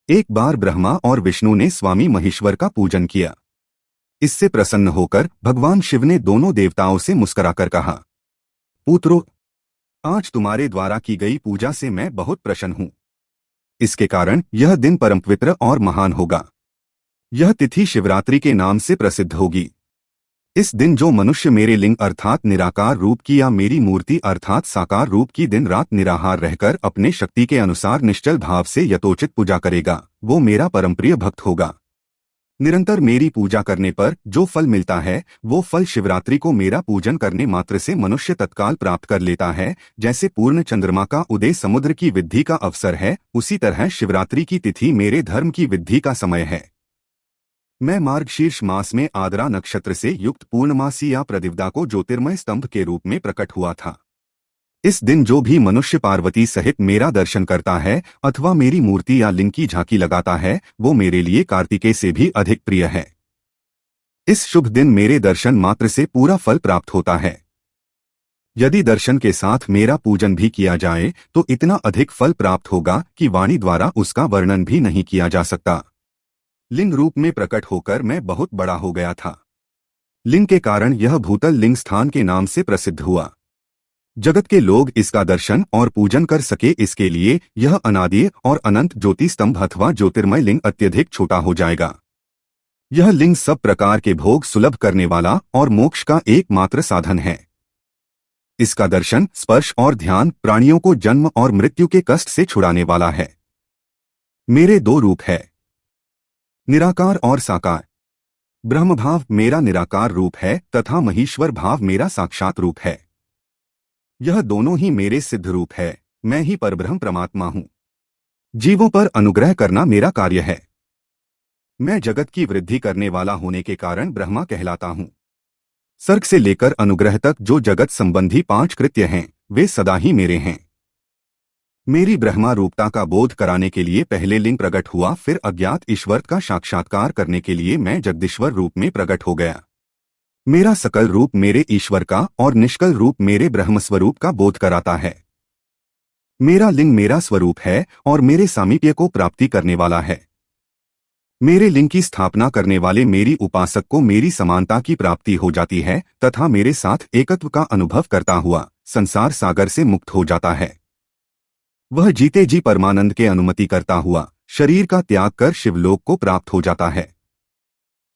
एक बार ब्रह्मा और विष्णु ने स्वामी महेश्वर का पूजन किया। इससे प्रसन्न होकर भगवान शिव ने दोनों देवताओं से मुस्कुराकर कहा, पुत्रों, आज तुम्हारे द्वारा की गई पूजा से मैं बहुत प्रसन्न हूँ। इसके कारण यह दिन परम पवित्र और महान होगा। यह तिथि शिवरात्रि के नाम से प्रसिद्ध होगी। इस दिन जो मनुष्य मेरे लिंग अर्थात निराकार रूप की या मेरी मूर्ति अर्थात साकार रूप की दिन रात निराहार रहकर अपने शक्ति के अनुसार निश्चल भाव से यथोचित पूजा करेगा, वो मेरा परमप्रिय भक्त होगा। निरंतर मेरी पूजा करने पर जो फल मिलता है वो फल शिवरात्रि को मेरा पूजन करने मात्र से मनुष्य तत्काल प्राप्त कर लेता है। जैसे पूर्ण चंद्रमा का उदय समुद्र की विद्धि का अवसर है, उसी तरह शिवरात्रि की तिथि मेरे धर्म की विद्धि का समय है। मैं मार्गशीर्ष मास में आद्रा नक्षत्र से युक्त पूर्णमासी या प्रतिपदा को ज्योतिर्मय स्तंभ के रूप में प्रकट हुआ था। इस दिन जो भी मनुष्य पार्वती सहित मेरा दर्शन करता है अथवा मेरी मूर्ति या लिंग की झांकी लगाता है, वो मेरे लिए कार्तिकेय से भी अधिक प्रिय है। इस शुभ दिन मेरे दर्शन मात्र से पूरा फल प्राप्त होता है। यदि दर्शन के साथ मेरा पूजन भी किया जाए तो इतना अधिक फल प्राप्त होगा कि वाणी द्वारा उसका वर्णन भी नहीं किया जा सकता। लिंग रूप में प्रकट होकर मैं बहुत बड़ा हो गया था। लिंग के कारण यह भूतल लिंग स्थान के नाम से प्रसिद्ध हुआ। जगत के लोग इसका दर्शन और पूजन कर सके, इसके लिए यह अनादि और अनंत ज्योति स्तंभ अथवा ज्योतिर्मय लिंग अत्यधिक छोटा हो जाएगा। यह लिंग सब प्रकार के भोग सुलभ करने वाला और मोक्ष का एकमात्र साधन है। इसका दर्शन, स्पर्श और ध्यान प्राणियों को जन्म और मृत्यु के कष्ट से छुड़ाने वाला है। मेरे दो रूप है, निराकार और साकार। ब्रह्म भाव मेरा निराकार रूप है तथा महेश्वर भाव मेरा साक्षात रूप है। यह दोनों ही मेरे सिद्ध रूप है। मैं ही परब्रह्म परमात्मा हूँ। जीवों पर अनुग्रह करना मेरा कार्य है। मैं जगत की वृद्धि करने वाला होने के कारण ब्रह्मा कहलाता हूँ। सर्ग से लेकर अनुग्रह तक जो जगत संबंधी 5 कृत्य हैं, वे सदा ही मेरे हैं। मेरी ब्रह्मा रूपता का बोध कराने के लिए पहले लिंग प्रकट हुआ, फिर अज्ञात ईश्वर का साक्षात्कार करने के लिए मैं जगदीश्वर रूप में प्रकट हो गया। मेरा सकल रूप मेरे ईश्वर का और निष्कल रूप मेरे ब्रह्म स्वरूप का बोध कराता है। मेरा लिंग मेरा स्वरूप है और मेरे सामीप्य को प्राप्ति करने वाला है। मेरे लिंग की स्थापना करने वाले मेरी उपासक को मेरी समानता की प्राप्ति हो जाती है तथा मेरे साथ एकत्व का अनुभव करता हुआ संसार सागर से मुक्त हो जाता है। वह जीते जी परमानंद के अनुमति करता हुआ शरीर का त्याग कर शिवलोक को प्राप्त हो जाता है।